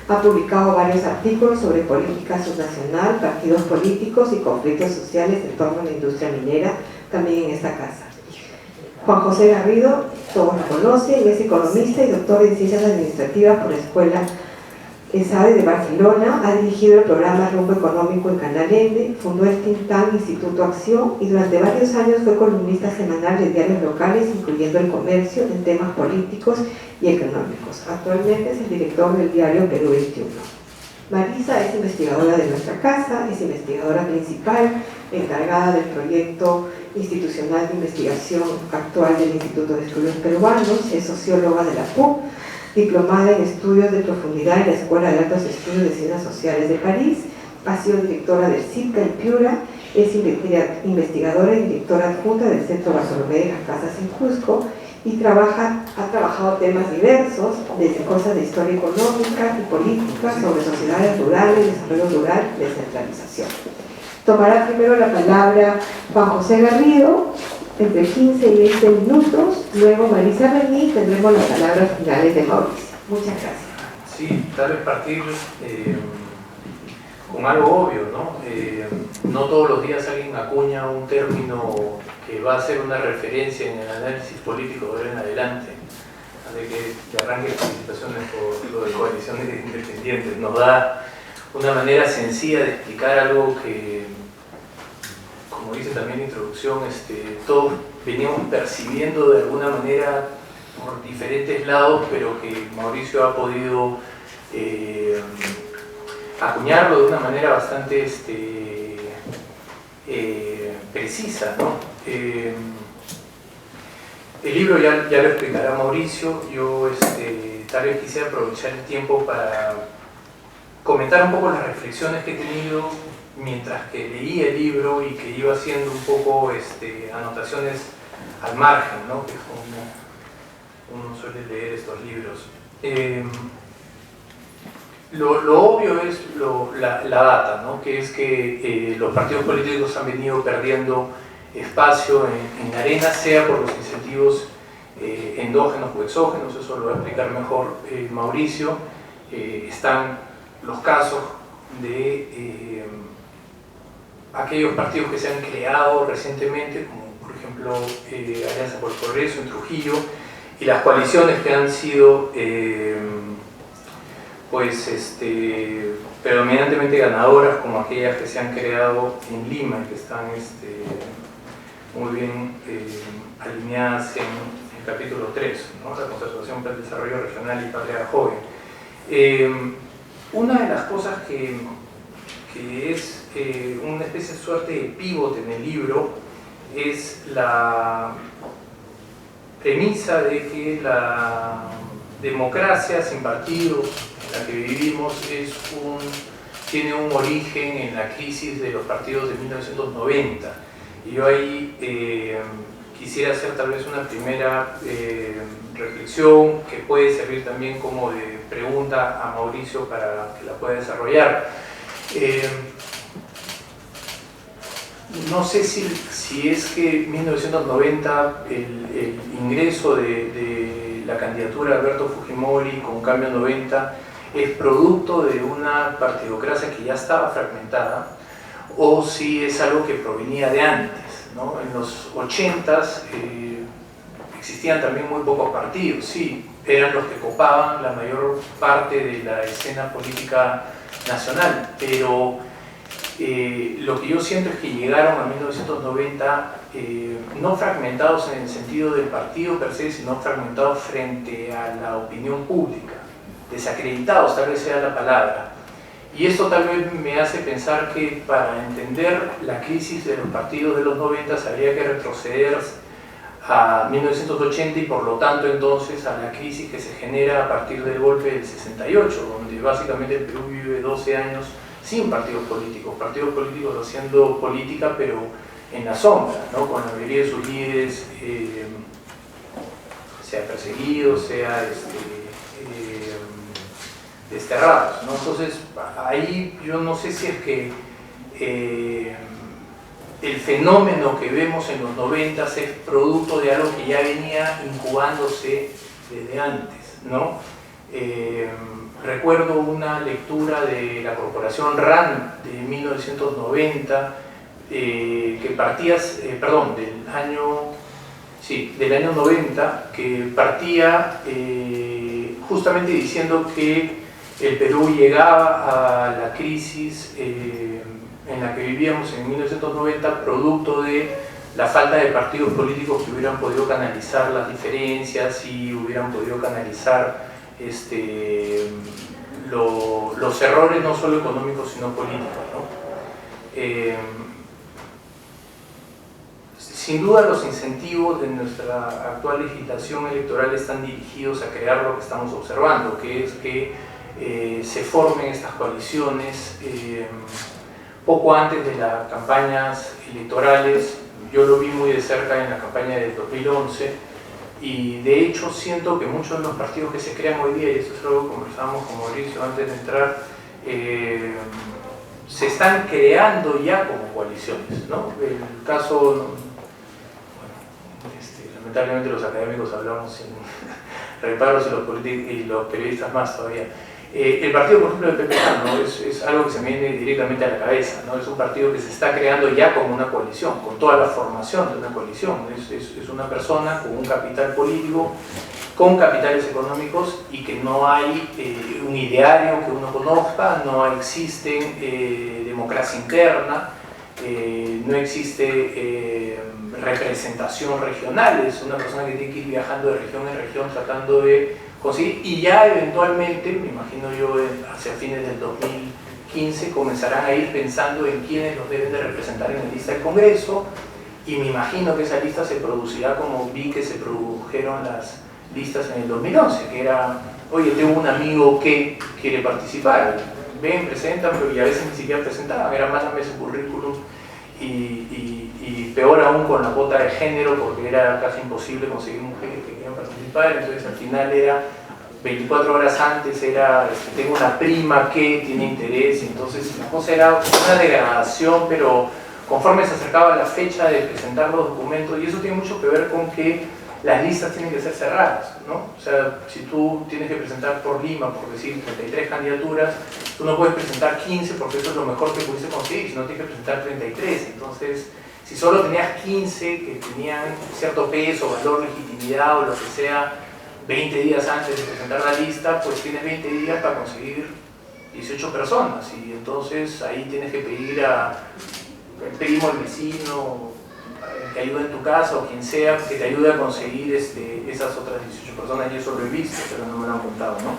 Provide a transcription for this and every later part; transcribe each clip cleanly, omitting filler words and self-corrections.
Ha publicado varios artículos sobre política subnacional, partidos políticos y conflictos sociales en torno a la industria minera, también en esta casa. Juan José Garrido, todos lo conocen, es economista y doctor en Ciencias Administrativas por la Escuela ESADE de Barcelona. Ha dirigido el programa Rumbo Económico en Canal N, fundó el think tank Instituto Acción y durante varios años fue columnista semanal de diarios locales, incluyendo El Comercio, en temas políticos y económicos. Actualmente es el director del diario Perú 21. Marisa es investigadora de nuestra casa, es investigadora principal, encargada del proyecto institucional de investigación actual del Instituto de Estudios Peruanos, es socióloga de la PUC, diplomada en estudios de profundidad en la Escuela de Altos Estudios de Ciencias Sociales de París, ha sido directora del CIPCA en Piura, es investigadora y directora adjunta del Centro Bartolomé de las Casas en Cusco y ha trabajado temas diversos, desde cosas de historia económica y política, sobre sociedades rurales, desarrollo rural, descentralización. Tomará primero la palabra Juan José Garrido, entre 15 y 20 minutos, luego Marisa Rení y tendremos las palabras finales de Mauricio. Muchas gracias. Sí, tal vez partir con algo obvio, ¿no? No todos los días alguien acuña un término que va a ser una referencia en el análisis político de ahora en adelante. Así que arranque felicitaciones por lo de coaliciones independientes. Nos da una manera sencilla de explicar algo que, como dice también la introducción, todos veníamos percibiendo de alguna manera por diferentes lados, pero que Mauricio ha podido acuñarlo de una manera bastante precisa, ¿no? El libro ya lo explicará Mauricio. Yo tal vez quisiera aprovechar el tiempo para comentar un poco las reflexiones que he tenido mientras que leía el libro y que iba haciendo un poco anotaciones al margen, ¿no? Que es como uno suele leer estos libros. Lo obvio es la data, ¿no? Que es que los partidos políticos han venido perdiendo espacio en la arena, sea por los incentivos endógenos o exógenos, eso lo va a explicar mejor Mauricio. Están los casos de aquellos partidos que se han creado recientemente, como por ejemplo Alianza por el Progreso en Trujillo, y las coaliciones que han sido predominantemente ganadoras, como aquellas que se han creado en Lima y que están muy bien alineadas en el capítulo 3, ¿no? La concertación para el desarrollo regional y patria joven. Una de las cosas que es una especie de suerte de pivote en el libro es la premisa de que la democracia sin partidos en la que vivimos tiene un origen en la crisis de los partidos de 1990. Y yo ahí quisiera hacer tal vez una primera reflexión que puede servir también como de pregunta a Mauricio para que la pueda desarrollar. No sé si es que en 1990 el ingreso de la candidatura de Alberto Fujimori con Cambio 90 es producto de una partidocracia que ya estaba fragmentada, o si es algo que provenía de antes, ¿no? En los 80s existían también muy pocos partidos, sí, eran los que copaban la mayor parte de la escena política nacional, pero lo que yo siento es que llegaron a 1990 no fragmentados en el sentido del partido per se, sino fragmentados frente a la opinión pública, desacreditados tal vez sea la palabra. Y esto tal vez me hace pensar que para entender la crisis de los partidos de los 90 habría que retroceder a 1980 y por lo tanto entonces a la crisis que se genera a partir del golpe del 68, donde básicamente el Perú vive 12 años sin partidos políticos haciendo política pero en la sombra, ¿no? Con la mayoría de sus líderes sea perseguidos, sea desterrados, ¿no? Entonces ahí yo no sé si es que el fenómeno que vemos en los 90 es producto de algo que ya venía incubándose desde antes, ¿no? recuerdo una lectura de la Corporación RAND de 1990, que partía, del año 90, que partía justamente diciendo que el Perú llegaba a la crisis en la que vivíamos en 1990 producto de la falta de partidos políticos que hubieran podido canalizar las diferencias y hubieran podido canalizar los errores no solo económicos sino políticos, ¿no? Sin duda los incentivos de nuestra actual legislación electoral están dirigidos a crear lo que estamos observando, que es que se formen estas coaliciones poco antes de las campañas electorales. Yo lo vi muy de cerca en la campaña del 2011 y de hecho siento que muchos de los partidos que se crean hoy día, y eso es algo que conversábamos con Mauricio antes de entrar, se están creando ya como coaliciones, ¿no? El caso, lamentablemente los académicos hablamos sin reparos y los periodistas más todavía. El partido, por ejemplo, del PP, ¿no? es algo que se me viene directamente a la cabeza, ¿no? Es un partido que se está creando ya como una coalición, con toda la formación de una coalición. Es una persona con un capital político, con capitales económicos y que no hay un ideario que uno conozca, no existe democracia interna, no existe representación regional. Es una persona que tiene que ir viajando de región en región tratando de conseguir, y ya eventualmente, me imagino yo, hacia fines del 2015 comenzarán a ir pensando en quiénes los deben de representar en la lista del Congreso, y me imagino que esa lista se producirá como vi que se produjeron las listas en el 2011, que era, oye, tengo un amigo que quiere participar, ven, presentan, y a veces ni siquiera presentaban, era mándame su currículum, y peor aún con la cuota de género, porque era casi imposible conseguir mujeres que querían participar. Entonces al final era 24 horas antes, era tengo una prima que tiene interés, entonces la cosa era una degradación, pero conforme se acercaba la fecha de presentar los documentos, y eso tiene mucho que ver con que las listas tienen que ser cerradas, ¿no? O sea, si tú tienes que presentar por Lima, por decir 33 candidaturas, tú no puedes presentar 15 porque eso es lo mejor que pudiste conseguir, sino tienes que presentar 33. Entonces, si solo tenías 15 que tenían cierto peso, valor, legitimidad o lo que sea, 20 días antes de presentar la lista, pues tienes 20 días para conseguir 18 personas, y entonces ahí tienes que pedir pedimos al vecino que ayude en tu casa o quien sea que te ayude a conseguir esas otras 18 personas, y eso lo he visto, pero no me lo han contado, ¿no?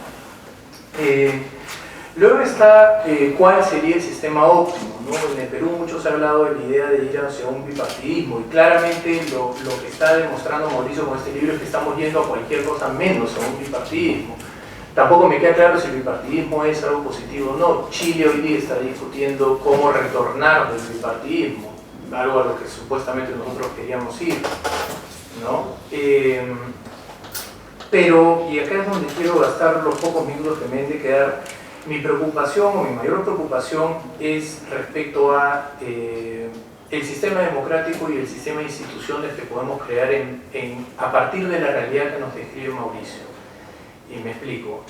Luego está cuál sería el sistema óptimo, ¿no? En el Perú mucho se ha hablado de la idea de ir hacia un bipartidismo, y claramente lo que está demostrando Mauricio con este libro es que estamos yendo a cualquier cosa menos a un bipartidismo. Tampoco me queda claro si el bipartidismo es algo positivo o no. Chile hoy día está discutiendo cómo retornar del bipartidismo, algo a lo que supuestamente nosotros queríamos ir, ¿no? Pero, y acá es donde quiero gastar los pocos minutos que me han de quedar, mi preocupación o mi mayor preocupación es respecto a el sistema democrático y el sistema de instituciones que podemos crear a partir de la realidad que nos describe Mauricio. Y me explico.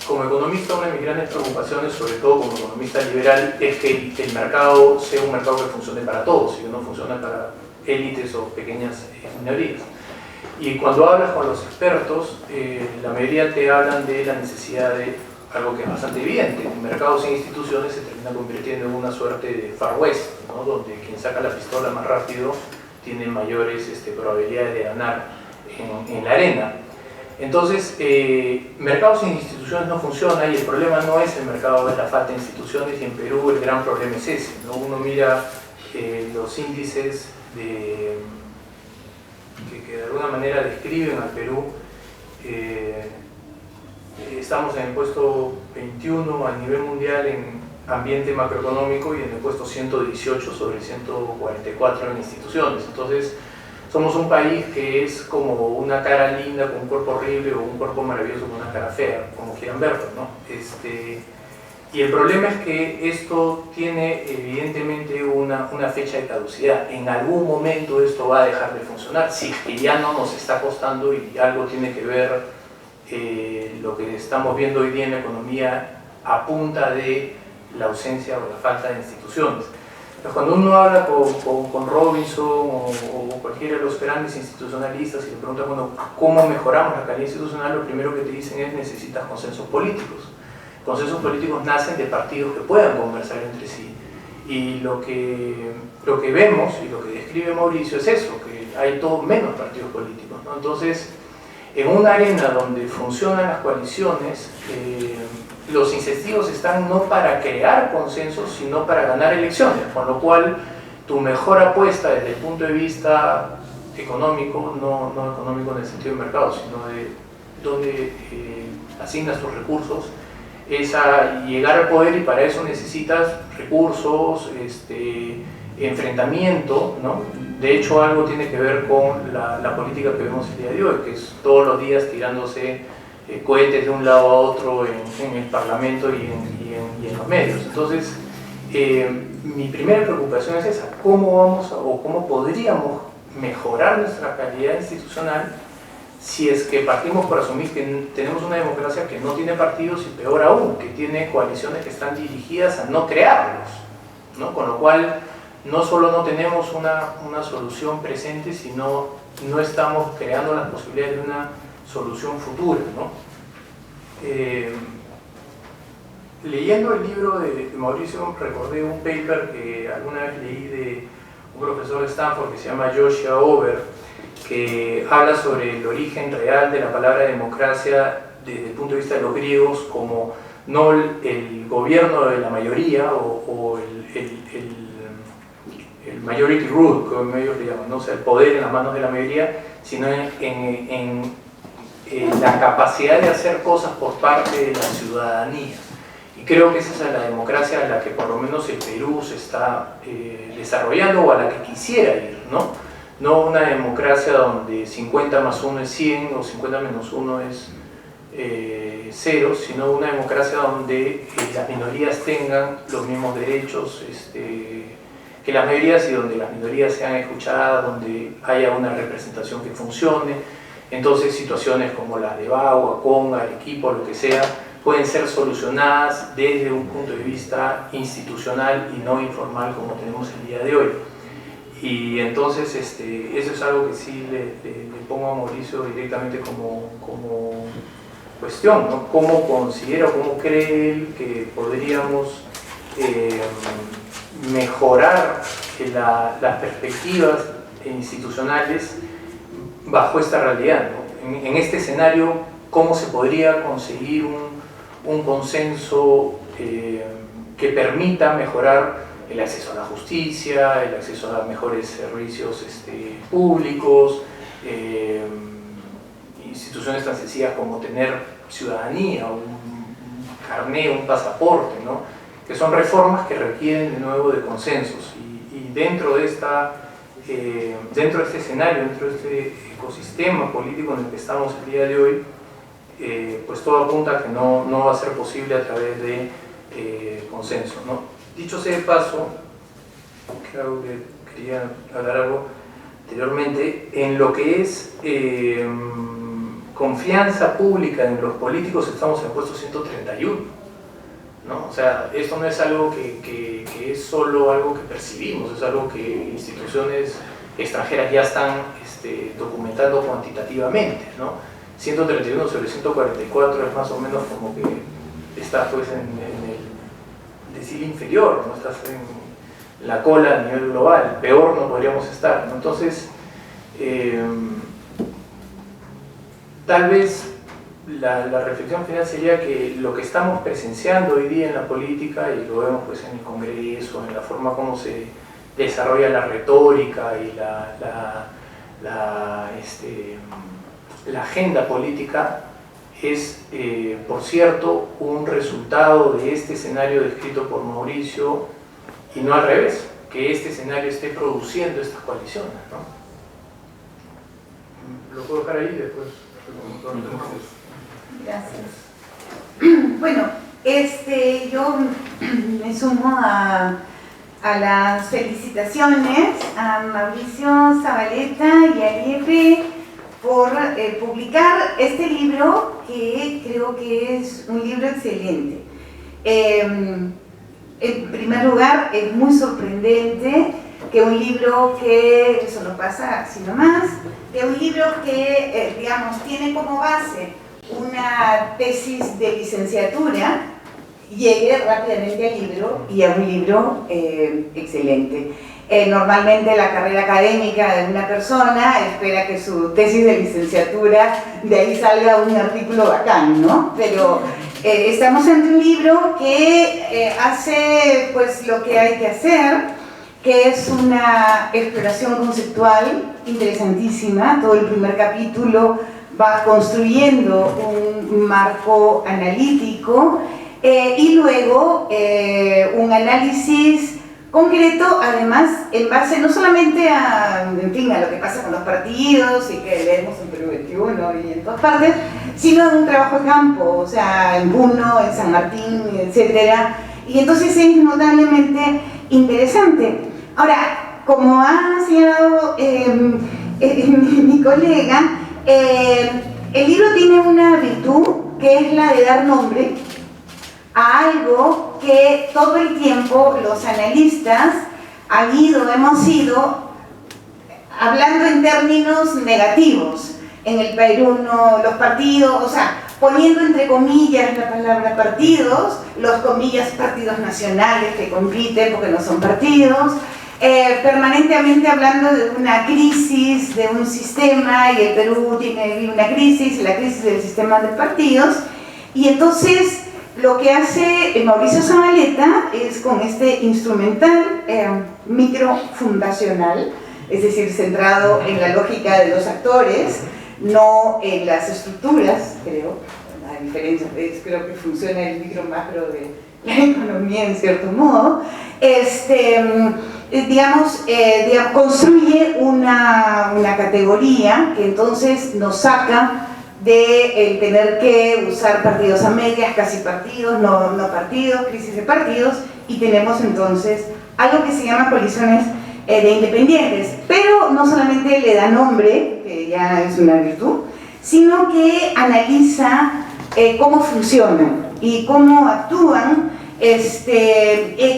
Como economista, una de mis grandes preocupaciones, sobre todo como economista liberal, es que el mercado sea un mercado que funcione para todos y que no funcione para élites o pequeñas minorías. Y cuando hablas con los expertos, la mayoría te hablan de la necesidad de algo que es bastante evidente: un mercado sin instituciones se termina convirtiendo en una suerte de Far West, ¿no? Donde quien saca la pistola más rápido tiene mayores probabilidades de ganar en la arena. Entonces, mercado sin instituciones no funciona, y el problema no es el mercado, es la falta de instituciones, y en Perú el gran problema es ese, ¿no? Uno mira los índices que de alguna manera describen al Perú. Estamos en el puesto 21 a nivel mundial en ambiente macroeconómico y en el puesto 118 sobre 144 en instituciones. Entonces, somos un país que es como una cara linda con un cuerpo horrible, o un cuerpo maravilloso con una cara fea, como quieran verlo, ¿no? Y el problema es que esto tiene evidentemente una fecha de caducidad. En algún momento esto va a dejar de funcionar, si es que ya no nos está costando y algo tiene que ver lo que estamos viendo hoy día en la economía a punta de la ausencia o la falta de instituciones. Pero cuando uno habla con Robinson o cualquiera de los grandes institucionalistas y le pregunta, bueno, ¿cómo mejoramos la calidad institucional? Lo primero que te dicen es necesitas consensos políticos. Consensos políticos nacen de partidos que puedan conversar entre sí. Y lo que vemos y lo que describe Mauricio es eso, que hay todo menos partidos políticos, ¿no? Entonces, en una arena donde funcionan las coaliciones, los incentivos están no para crear consensos, sino para ganar elecciones, con lo cual tu mejor apuesta desde el punto de vista económico, no económico en el sentido de mercado, sino de dónde asignas tus recursos, es a llegar al poder, y para eso necesitas recursos, enfrentamiento, ¿no? De hecho, algo tiene que ver con la política que vemos el día de hoy, que es todos los días tirándose cohetes de un lado a otro en el Parlamento y en los medios. Entonces, mi primera preocupación es esa: cómo podríamos mejorar nuestra calidad institucional si es que partimos por asumir que tenemos una democracia que no tiene partidos, y peor aún, que tiene coaliciones que están dirigidas a no crearlos, ¿no? Con lo cual, no solo no tenemos una solución presente, sino no estamos creando las posibilidades de una solución futura, ¿no? Leyendo el libro de Mauricio, recordé un paper que alguna vez leí de un profesor de Stanford que se llama Joshua Ober, que habla sobre el origen real de la palabra democracia desde el punto de vista de los griegos, como no el gobierno de la mayoría o el majority rule, como ellos le llaman, ¿no? O sea, el poder en las manos de la mayoría, sino en la capacidad de hacer cosas por parte de la ciudadanía. Y creo que esa es la democracia a la que por lo menos el Perú se está desarrollando, o a la que quisiera ir, ¿no? No una democracia donde 50 más 1 es 100 o 50 menos 1 es 0, sino una democracia donde las minorías tengan los mismos derechos que las mayorías, y donde las minorías sean escuchadas, donde haya una representación que funcione. Entonces, situaciones como las de Bagua, Conga, Arequipa, lo que sea, pueden ser solucionadas desde un punto de vista institucional y no informal como tenemos el día de hoy. Y entonces eso es algo que sí le pongo a Mauricio directamente como cuestión, ¿no? ¿Cómo considera o cómo cree él que podríamos mejorar las perspectivas institucionales bajo esta realidad, ¿no? En este escenario, ¿cómo se podría conseguir un consenso que permita mejorar el acceso a la justicia, el acceso a mejores servicios públicos, instituciones tan sencillas como tener ciudadanía, un carné, un pasaporte, ¿no? Que son reformas que requieren de nuevo de consensos, y dentro de este escenario, dentro de este ecosistema político en el que estamos el día de hoy, pues todo apunta a que no va a ser posible a través de consenso, ¿no? Dicho sea de paso, creo que quería hablar algo anteriormente, en lo que es confianza pública en los políticos, estamos en el puesto 131, ¿no? O sea, esto no es algo que es solo algo que percibimos, es algo que instituciones extranjeras ya están documentando cuantitativamente, ¿no? 131 sobre 144 es más o menos como que está pues en el decil inferior, no estás en la cola a nivel global, peor no podríamos estar, ¿no? Entonces, tal vez la reflexión final sería que lo que estamos presenciando hoy día en la política, y lo vemos pues en el Congreso, en la forma como se desarrolla la retórica y la agenda política, es, por cierto, un resultado de este escenario descrito por Mauricio, y no al revés, que este escenario esté produciendo estas coaliciones, ¿no? Lo puedo dejar ahí después. Gracias. Bueno, yo me sumo a las felicitaciones a Mauricio Zabaleta y a Liebre por publicar este libro, que creo que es un libro excelente. En primer lugar, es muy sorprendente que un libro que, eso no pasa así nomás, que un libro que, digamos, tiene como base una tesis de licenciatura, llegue rápidamente al libro, y a un libro excelente. Normalmente la carrera académica de una persona espera que su tesis de licenciatura, de ahí salga un artículo bacán, ¿no? Pero estamos ante un libro que hace pues lo que hay que hacer, que es una exploración conceptual interesantísima. Todo el primer capítulo va construyendo un marco analítico y luego un análisis concreto, además, en base no solamente a, en fin, a lo que pasa con los partidos y que leemos en Perú 21 y en todas partes, sino en un trabajo de campo, o sea, en Puno, en San Martín, etc. Y entonces es notablemente interesante. Ahora, como ha señalado mi colega, el libro tiene una virtud que es la de dar nombre a algo que todo el tiempo los analistas hemos ido hablando en términos negativos. En el Perú los partidos, o sea, poniendo entre comillas la palabra partidos, los comillas partidos nacionales que compiten porque no son partidos, permanentemente hablando de una crisis de un sistema, y el Perú tiene una crisis, la crisis del sistema de partidos, y entonces lo que hace Mauricio Zavaleta es, con este instrumental microfundacional, es decir, centrado en la lógica de los actores, no en las estructuras, creo, a diferencia, creo que funciona el micro-macro de la economía en cierto modo, digamos, construye una categoría que entonces nos saca de tener que usar partidos a medias, casi partidos, no partidos, crisis de partidos, y tenemos entonces algo que se llama coaliciones de independientes, pero no solamente le da nombre, que ya es una virtud, sino que analiza cómo funcionan y cómo actúan,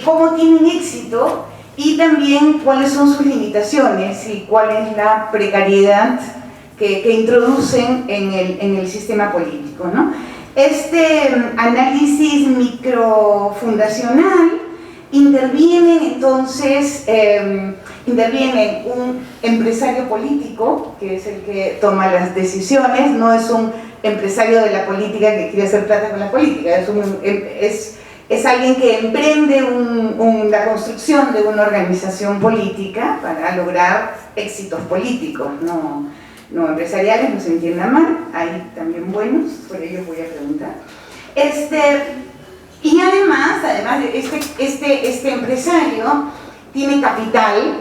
cómo tienen éxito, y también cuáles son sus limitaciones y cuál es la precariedad que introducen en el sistema político, ¿no? Este análisis microfundacional interviene entonces, interviene un empresario político, que es el que toma las decisiones, no es un empresario de la política que quiere hacer plata con la política, es alguien que emprende la construcción de una organización política para lograr éxitos políticos, no empresariales, no se entienda mal, hay también buenos, por ello voy a preguntar. Y además este empresario tiene capital,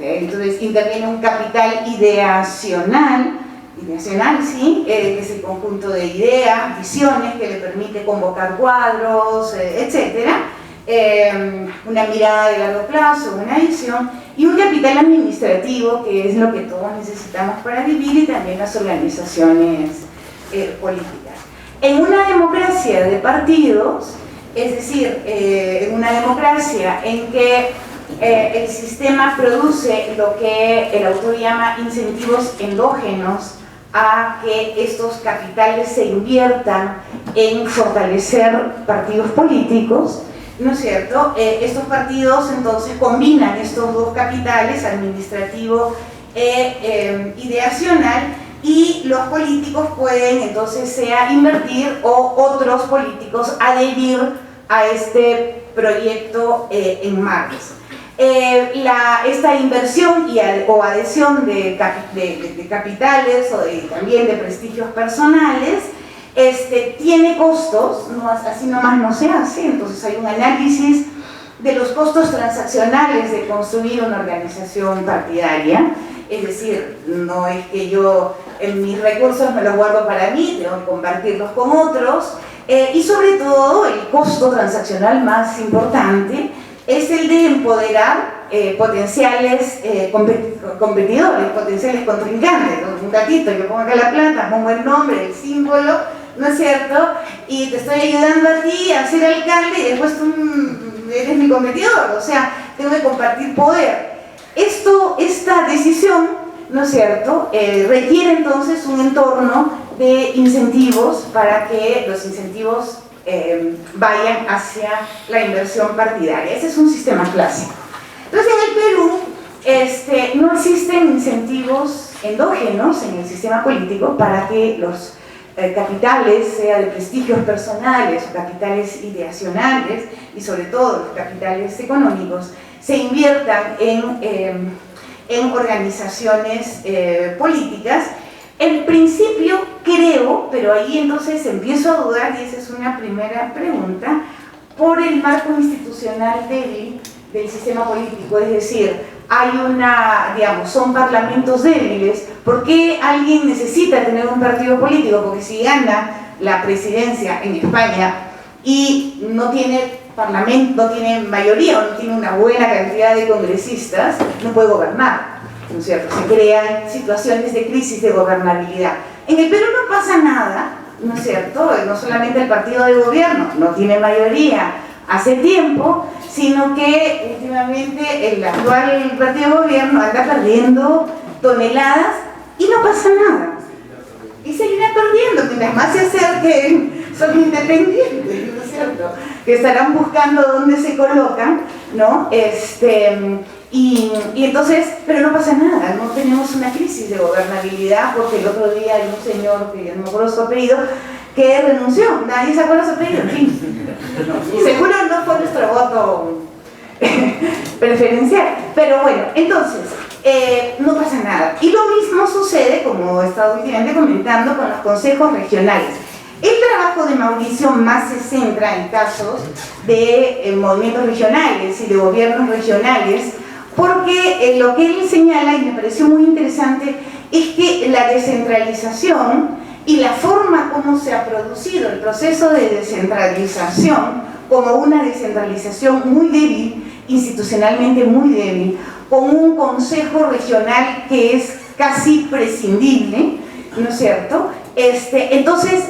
entonces interviene un capital ideacional, sí, que es el conjunto de ideas, visiones que le permite convocar cuadros, etcétera, una mirada de largo plazo, una visión, y un capital administrativo, que es lo que todos necesitamos para vivir, y también las organizaciones políticas. En una democracia de partidos, es decir, en una democracia en que el sistema produce lo que el autor llama incentivos endógenos a que estos capitales se inviertan en fortalecer partidos políticos, ¿no es cierto? Estos partidos entonces combinan estos dos capitales, administrativo e ideacional, y los políticos pueden entonces invertir, o otros políticos adherir a este proyecto en marcha. Esta inversión o adhesión de capitales también de prestigios personales tiene costos, así nomás no se hace. Entonces hay un análisis de los costos transaccionales de construir una organización partidaria, es decir, no es que yo mis recursos me los guardo para mí, tengo que compartirlos con otros, y sobre todo el costo transaccional más importante es el de empoderar potenciales competidores, potenciales contrincantes. Un gatito, yo pongo acá la planta, pongo el nombre, el símbolo, ¿no es cierto? Y te estoy ayudando a ti a ser alcalde y después tú eres mi competidor, o sea, tengo que compartir poder. Esta decisión, ¿no es cierto?, requiere entonces un entorno de incentivos para que los incentivos vayan hacia la inversión partidaria. Ese es un sistema clásico. Entonces, en el Perú no existen incentivos endógenos en el sistema político para que los capitales, sea de prestigios personales o capitales ideacionales, y sobre todo los capitales económicos, se inviertan en organizaciones políticas. En principio creo, pero ahí entonces empiezo a dudar, y esa es una primera pregunta, por el marco institucional débil del sistema político, es decir, hay son parlamentos débiles. ¿Por qué alguien necesita tener un partido político? Porque si gana la presidencia en España y no tiene parlamento, no tiene mayoría o no tiene una buena cantidad de congresistas, no puede gobernar, ¿no es cierto? Se crean situaciones de crisis de gobernabilidad. En el Perú no pasa nada, ¿no es cierto? No solamente el partido de gobierno no tiene mayoría hace tiempo, sino que últimamente el actual partido de gobierno anda perdiendo toneladas y no pasa nada. Y seguirá perdiendo, mientras más se acerquen, son independientes, ¿no es cierto? Que estarán buscando dónde se colocan, ¿no? Y entonces, pero no pasa nada, no tenemos una crisis de gobernabilidad, porque el otro día hay un señor, que no me acuerdo su apellido, que renunció, nadie se acuerda su apellido, en fin. Seguro no fue nuestro voto preferencial, pero bueno, entonces, no pasa nada. Y lo mismo sucede, como he estado últimamente comentando, con los consejos regionales. El trabajo de Mauricio más se centra en casos de movimientos regionales y de gobiernos regionales, porque lo que él señala, y me pareció muy interesante, es que la descentralización y la forma como se ha producido el proceso de descentralización, como una descentralización muy débil, institucionalmente muy débil, con un consejo regional que es casi prescindible, ¿no es cierto? Entonces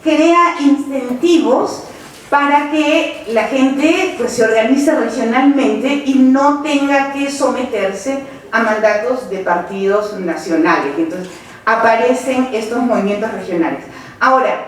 crea incentivos para que la gente pues, se organice regionalmente y no tenga que someterse a mandatos de partidos nacionales. Entonces aparecen estos movimientos regionales. Ahora,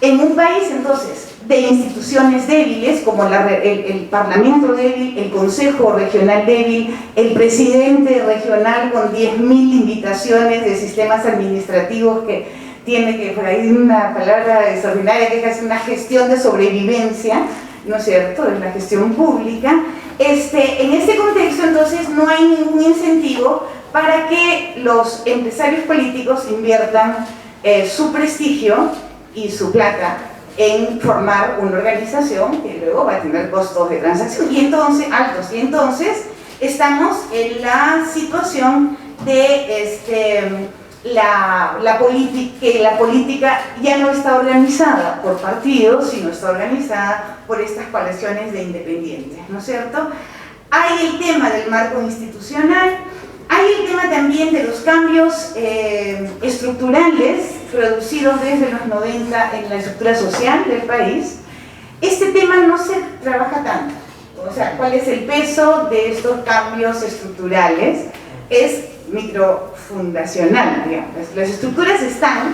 en un país entonces de instituciones débiles, como el Parlamento débil, el Consejo Regional débil, el presidente regional con 10.000 invitaciones de sistemas administrativos que tiene que, por ahí una palabra extraordinaria, que es una gestión de sobrevivencia, ¿no es cierto?, es la gestión pública. En este contexto entonces no hay ningún incentivo para que los empresarios políticos inviertan su prestigio y su plata en formar una organización que luego va a tener costos de transacción altos. Y entonces estamos en la situación de que la política ya no está organizada por partidos, sino está organizada por estas coaliciones de independientes, ¿no es cierto? Hay el tema del marco institucional, hay el tema también de los cambios estructurales producidos desde los 90 en la estructura social del país. Este tema no se trabaja tanto, o sea, ¿cuál es el peso de estos cambios estructurales? Es microfundacional, digamos. Las estructuras están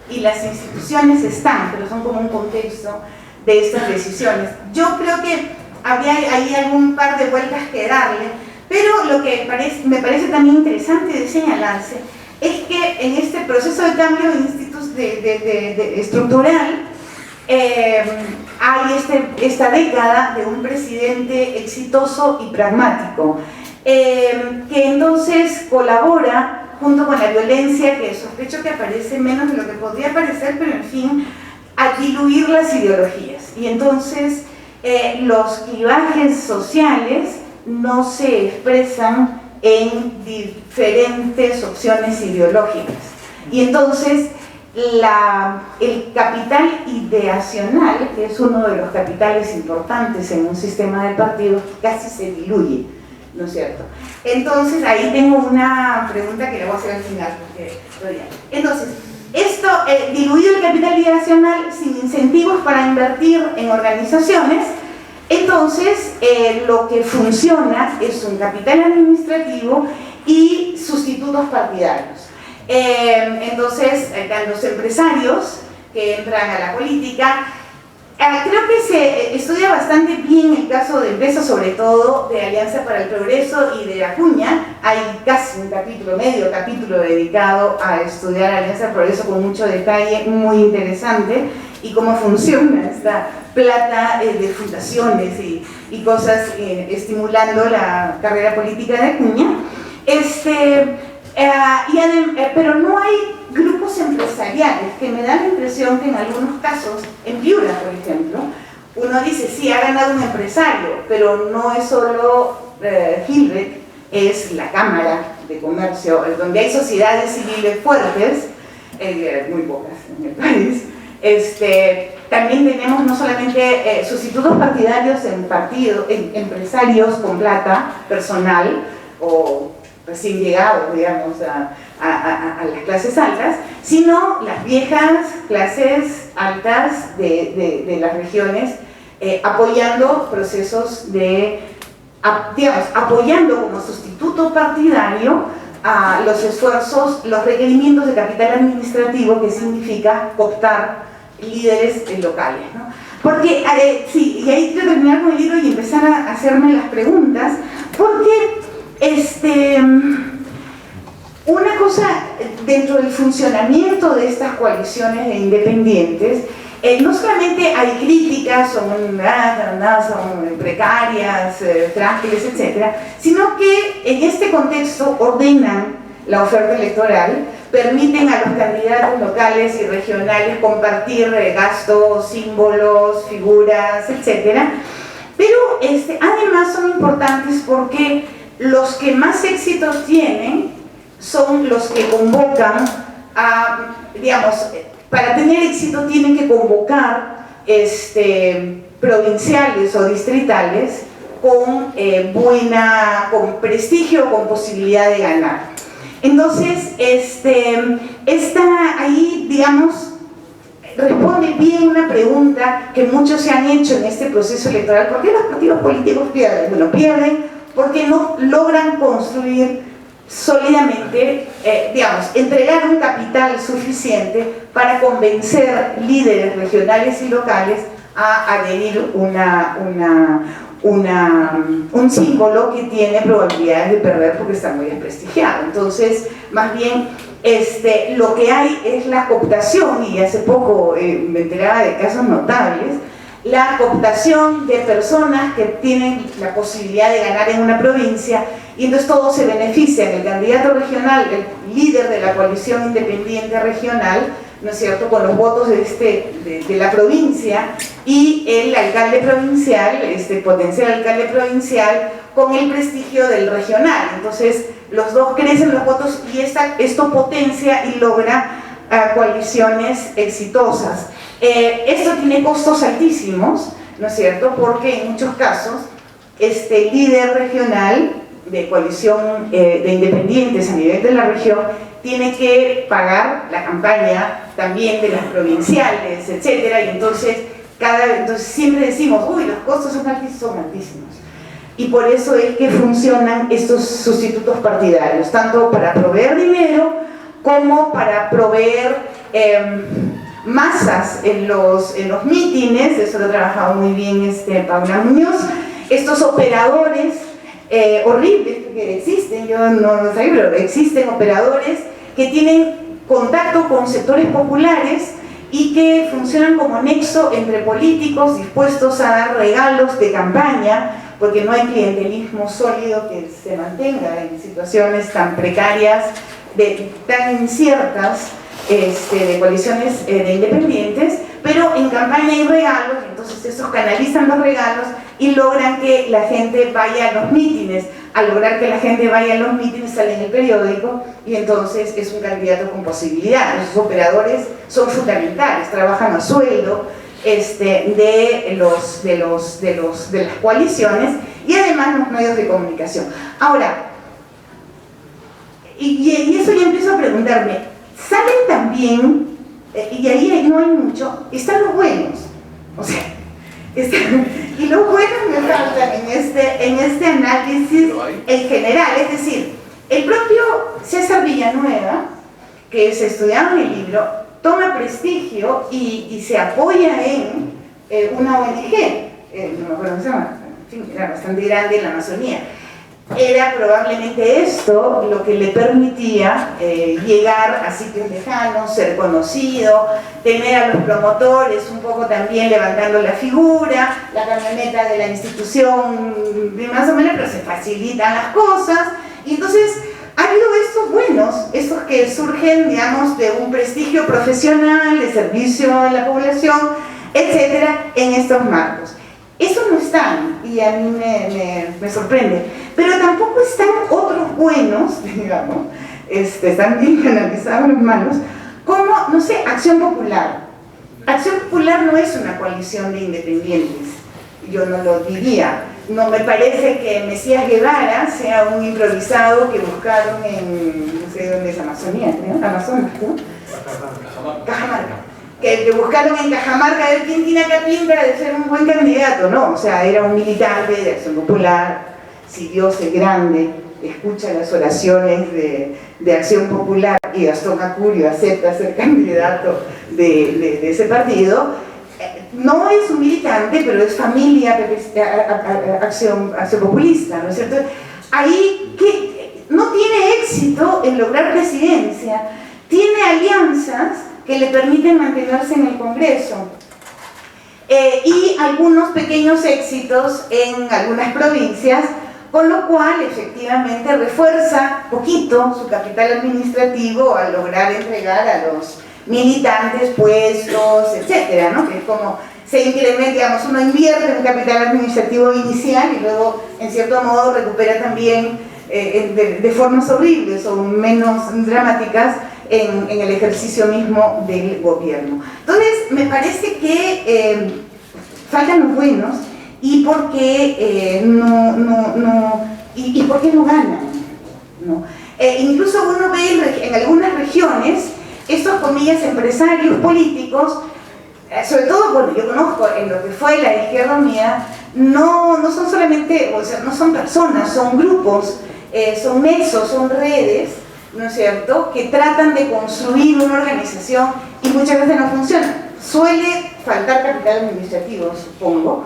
y las instituciones están, pero son como un contexto de estas decisiones. Yo creo que había ahí algún par de vueltas que darle, pero lo que me parece también interesante de señalarse es que en este proceso de cambio estructural hay esta década de un presidente exitoso y pragmático, que entonces colabora junto con la violencia, que sospecho que aparece menos de lo que podría parecer, pero en fin, a diluir las ideologías. Y entonces los clivajes sociales no se expresan en diferentes opciones ideológicas. Y entonces el capital ideacional, que es uno de los capitales importantes en un sistema de partidos, casi se diluye, ¿no es cierto? Entonces, ahí tengo una pregunta que le voy a hacer al final. Entonces, esto, diluido el capital bilateral sin incentivos para invertir en organizaciones, entonces lo que funciona es un capital administrativo y sustitutos partidarios. Entonces, los empresarios que entran a la política, creo que se estudia bastante bien el caso de empresas, sobre todo de Alianza para el Progreso y de Acuña. Hay casi un capítulo, medio capítulo dedicado a estudiar Alianza para el Progreso con mucho detalle, muy interesante, y cómo funciona esta plata de fundaciones y cosas estimulando la carrera política de Acuña. Pero no hay grupos empresariales, que me da la impresión que en algunos casos, en Piura por ejemplo, uno dice, sí, ha ganado un empresario, pero no es solo Gilbert, es la Cámara de Comercio, donde hay sociedades civiles fuertes, muy pocas en el país. También tenemos no solamente sustitutos partidarios en empresarios con plata personal o recién llegados, digamos, a las clases altas, sino las viejas clases altas de las regiones, apoyando procesos apoyando como sustituto partidario a los esfuerzos, los requerimientos de capital administrativo que significa cooptar líderes locales, ¿no? Porque, sí, y ahí quiero terminar con el libro y empezar a hacerme las preguntas, porque una cosa dentro del funcionamiento de estas coaliciones de independientes, no solamente hay críticas, son precarias, frágiles, etc., sino que en este contexto ordenan la oferta electoral, permiten a los candidatos locales y regionales compartir gastos, símbolos, figuras, etc. Pero además son importantes porque los que más éxitos tienen son los que convocan digamos, para tener éxito tienen que convocar provinciales o distritales con con prestigio, con posibilidad de ganar. Entonces, ahí, digamos, responde bien una pregunta que muchos se han hecho en este proceso electoral. ¿Por qué los partidos políticos pierden? Bueno, pierden porque no logran construir sólidamente, digamos, entregar un capital suficiente para convencer líderes regionales y locales a adherir un símbolo que tiene probabilidades de perder porque está muy desprestigiado. Entonces, más bien, lo que hay es la cooptación, y hace poco me enteraba de casos notables, la cooptación de personas que tienen la posibilidad de ganar en una provincia, y entonces todos se benefician, el candidato regional, el líder de la coalición independiente regional, ¿no es cierto?, con los votos de la provincia, y el alcalde provincial, potencial alcalde provincial, con el prestigio del regional. Entonces los dos crecen los votos y esto potencia y logra coaliciones exitosas. Esto tiene costos altísimos, ¿no es cierto?, porque en muchos casos este líder regional de coalición de independientes a nivel de la región tiene que pagar la campaña también de las provinciales, etcétera, y entonces siempre decimos, uy, los costos son altísimos. Y por eso es que funcionan estos sustitutos partidarios, tanto para proveer dinero como para proveer masas en los mítines. Eso lo ha trabajado muy bien Paula Muñoz. Estos operadores horribles que existen, yo no lo sabía, pero existen operadores que tienen contacto con sectores populares y que funcionan como nexo entre políticos dispuestos a dar regalos de campaña, porque no hay clientelismo sólido que se mantenga en situaciones tan precarias, tan inciertas, de coaliciones de independientes, pero en campaña hay regalos, entonces esos canalizan los regalos y logran que la gente vaya a los mítines. Al lograr que la gente vaya a los mítines sale en el periódico y entonces es un candidato con posibilidad. Esos operadores son fundamentales, trabajan a sueldo de las coaliciones y además los medios de comunicación. Ahora, y eso ya empiezo a preguntarme, ¿salen también, y ahí no hay mucho, están los buenos? O sea, y los buenos me faltan en este análisis en general, es decir, el propio César Villanueva, que se estudiaba en el libro, toma prestigio y se apoya en una ONG, no me acuerdo cómo se llama, en fin, era bastante grande en la Amazonía. Era probablemente esto lo que le permitía llegar a sitios lejanos, ser conocido, tener a los promotores un poco también levantando la figura, la camioneta de la institución, más o menos, pero se facilitan las cosas. Y entonces ha habido estos buenos, estos que surgen, digamos, de un prestigio profesional, de servicio a la población, etcétera, en estos marcos. Eso no están, y a mí me sorprende, pero tampoco están otros buenos, digamos, están bien canalizados los malos, como, no sé, Acción Popular. Acción Popular no es una coalición de independientes, yo no lo diría. No me parece que Mesías Guevara sea un improvisado que buscaron en, no sé dónde es, Amazonía, creo, Amazonas, ¿no? Cajamarca. Que buscaron en Cajamarca a ver quién tiene acá pinta de ser un buen candidato, no, o sea, era un militante de Acción Popular. Si Dios es grande, escucha las oraciones de Acción Popular y Gastón Acurio acepta ser candidato de ese partido. No es un militante, pero es familia acción populista, ¿no es cierto? Ahí que no tiene éxito en lograr presidencia, tiene alianzas que le permiten mantenerse en el Congreso y algunos pequeños éxitos en algunas provincias, con lo cual efectivamente refuerza poquito su capital administrativo al lograr entregar a los militantes, puestos, etcétera, ¿no? Que es como se incrementa, digamos, uno invierte en un capital administrativo inicial y luego, en cierto modo, recupera también de formas horribles o menos dramáticas en el ejercicio mismo del gobierno. Entonces, me parece que faltan los buenos y porque ¿por qué no ganan? ¿No? Incluso uno ve en algunas regiones estos, comillas, empresarios políticos, sobre todo, bueno, yo conozco en lo que fue la Izquierda Unida, no son solamente, o sea, no son personas, son grupos, son nexos, son redes, ¿no es cierto?, que tratan de construir una organización y muchas veces no funciona. Suele faltar capital administrativo, supongo,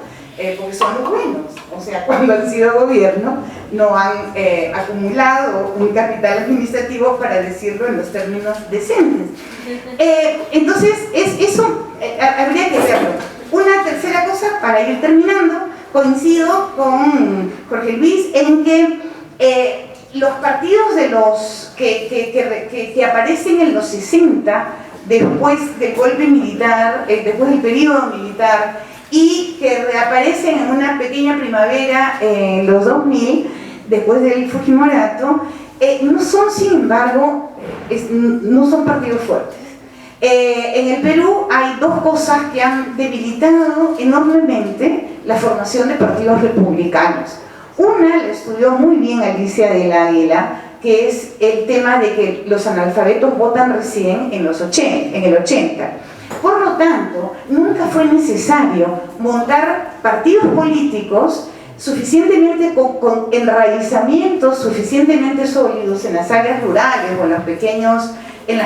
porque son los buenos, o sea, cuando han sido gobierno no han acumulado un capital administrativo, para decirlo en los términos decentes. Entonces, eso habría que verlo. Una tercera cosa, para ir terminando, coincido con Jorge Luis en que los partidos de los que aparecen en los 60, después del golpe militar, después del periodo militar, y que reaparecen en una pequeña primavera en los 2000, después del Fujimorato, no son, sin embargo, no son partidos fuertes. En el Perú hay dos cosas que han debilitado enormemente la formación de partidos republicanos. Una la estudió muy bien Alicia del Águila, que es el tema de que los analfabetos votan recién en el 80. Por lo tanto, nunca fue necesario montar partidos políticos suficientemente con enraizamientos suficientemente sólidos en las áreas rurales o en las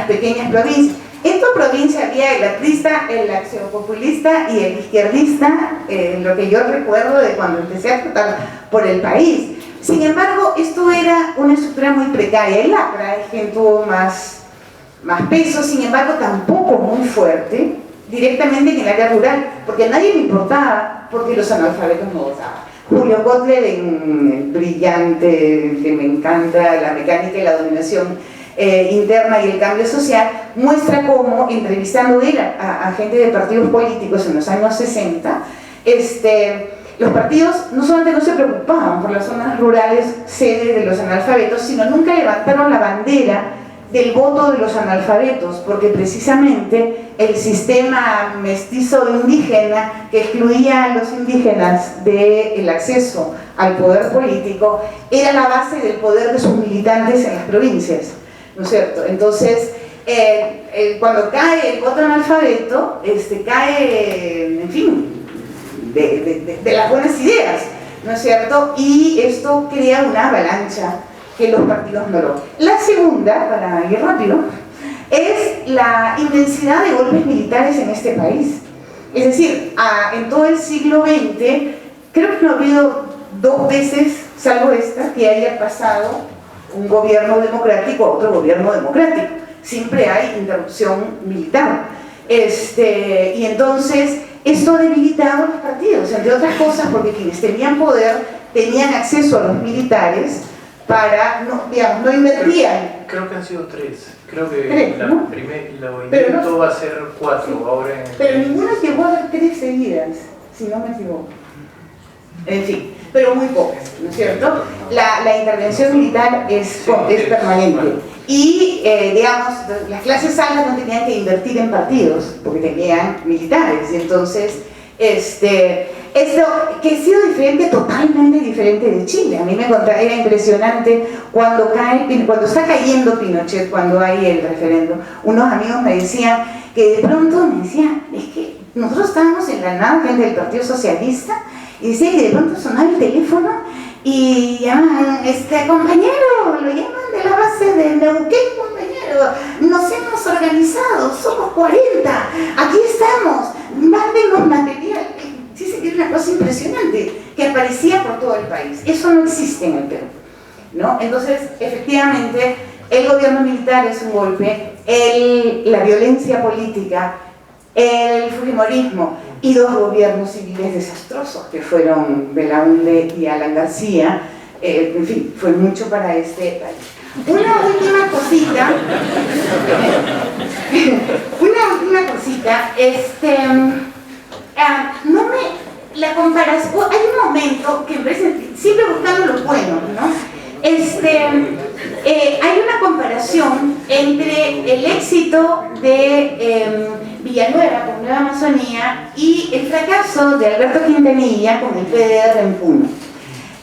pequeñas provincias. En tu provincia había el atrista, el acción-populista y el izquierdista, lo que yo recuerdo de cuando empecé a tratar por el país. Sin embargo, esto era una estructura muy precaria. El APRA es quien tuvo más peso, sin embargo, tampoco muy fuerte, directamente en el área rural, porque a nadie le importaba, porque los analfabetos no votaban. Julio Kotler, en el brillante, que me encanta, la mecánica y la dominación interna y el cambio social, muestra cómo, entrevistando él a gente de partidos políticos en los años 60, los partidos no solamente no se preocupaban por las zonas rurales sede de los analfabetos, sino nunca levantaron la bandera del voto de los analfabetos, porque precisamente el sistema mestizo indígena que excluía a los indígenas del acceso al poder político era la base del poder de sus militantes en las provincias, ¿no es cierto? Entonces, cuando cae el voto analfabeto, cae, en fin, de las buenas ideas, ¿no es cierto? Y esto crea una avalancha que los partidos no logran. La segunda, para ir rápido, es la intensidad de golpes militares en este país. Es decir, en todo el siglo XX, creo que no ha habido 2 veces, salvo esta, que haya pasado un gobierno democrático a otro gobierno democrático. Siempre hay interrupción militar. Y entonces, esto ha debilitado a los partidos, entre otras cosas, porque quienes tenían poder tenían acceso a los militares para, digamos, no invertían. Creo que han sido 3. Creo que 3, ¿no? Lo intento va a ser 4 sí, ahora en... Pero ninguna llegó a dar 3 seguidas, si no me equivoco. En fin, pero muy pocas, ¿no es cierto? La intervención militar es permanente. Y, digamos, las clases altas no tenían que invertir en partidos, porque tenían militares. Y entonces, esto que ha sido diferente, totalmente diferente de Chile. A mí era impresionante cuando está cayendo Pinochet, cuando hay el referéndum. Unos amigos me decían que de pronto es que nosotros estábamos en la nada frente del Partido Socialista y decían que de pronto sonaba el teléfono y llaman, compañero, lo llaman de la base de Neuquén, compañero, nos hemos organizado, somos 40, aquí estamos, mándenos material. Sí, sí, es una cosa impresionante que aparecía por todo el país. Eso no existe en el Perú, ¿no? Entonces, efectivamente, el gobierno militar es un golpe, la violencia política, el fujimorismo y 2 gobiernos civiles desastrosos que fueron Belaúnde y Alan García, en fin, fue mucho para este país. Una última cosita, la comparación, hay un momento que siempre buscando lo bueno, ¿no? Hay una comparación entre el éxito de Villanueva con Nueva Amazonía y el fracaso de Alberto Quintanilla con el PDR en Puno.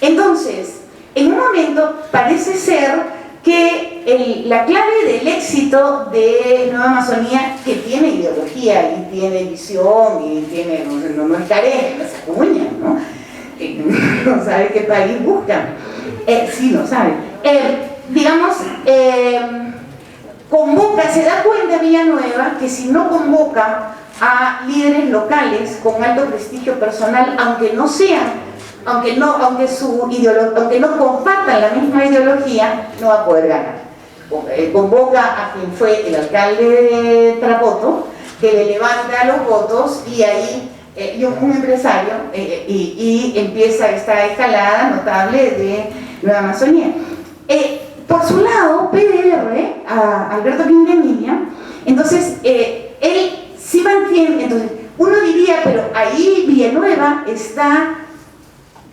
Entonces, en un momento parece ser que la clave del éxito de Nueva Amazonía, que tiene ideología y tiene visión y tiene, no es carencia, se acuña, ¿no? No sabe qué país buscan. Sí, lo sabe. Convoca, se da cuenta Villanueva que si no convoca a líderes locales con alto prestigio personal, aunque no compartan la misma ideología, no va a poder ganar. Convoca a quien fue el alcalde de Tarapoto, que le levanta los votos y ahí un empresario y empieza esta escalada notable de Nueva Amazonía. Por su lado, PDR, a Alberto Quintanilla, entonces él sí mantiene, entonces uno diría, pero ahí Villanueva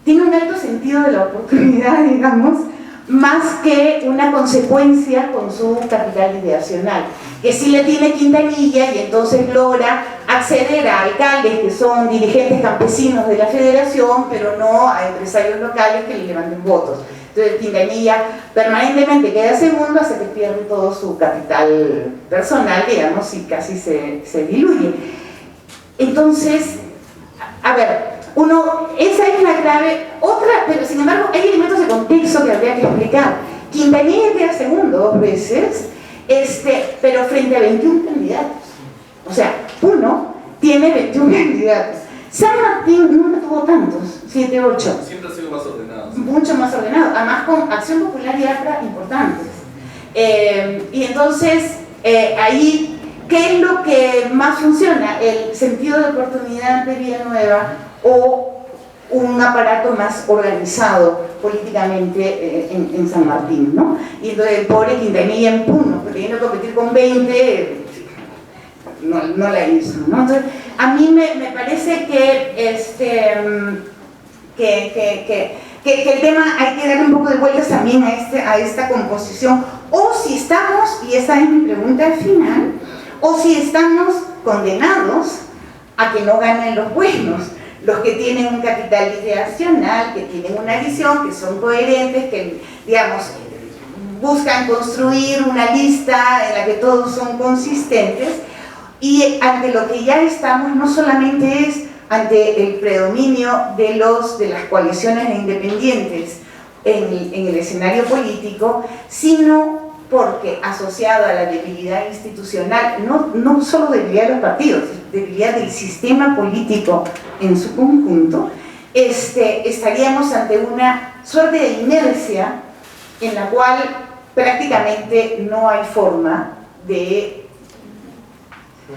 tiene un alto sentido de la oportunidad, digamos, más que una consecuencia con su capital ideacional, que sí le tiene Quintanilla y entonces logra acceder a alcaldes que son dirigentes campesinos de la federación, pero no a empresarios locales que le levanten votos. Entonces Quintanilla permanentemente queda segundo hasta que pierde todo su capital personal, digamos, y casi se diluye. Entonces, a ver, esa es la clave. Pero sin embargo hay elementos de contexto que habría que explicar. Quintanilla queda segundo 2 veces, pero frente a 21 candidatos. O sea, uno tiene 21 candidatos. San Martín nunca tuvo tantos, 7, 8. Siempre ha sido más ordenado. Mucho más ordenado, además con Acción Popular y APRA importantes. Y entonces, ahí, ¿qué es lo que más funciona? ¿El sentido de oportunidad de Villanueva o un aparato más organizado políticamente en San Martín, ¿no? Y entonces el pobre Quintanilla en Puno, queriendo competir con 20, no la hizo, ¿no? Entonces, a mí me parece que que el tema hay que darle un poco de vueltas también a esta composición, o si estamos, y esa es mi pregunta final, o si estamos condenados a que no ganen los buenos, los que tienen un capital ideacional, que tienen una visión, que son coherentes, que, digamos, buscan construir una lista en la que todos son consistentes, y ante lo que ya estamos no solamente es ante el predominio de las coaliciones de independientes en el escenario político, sino porque asociado a la debilidad institucional, no solo debilidad de los partidos, debilidad del sistema político en su conjunto, estaríamos ante una suerte de inercia en la cual prácticamente no hay forma de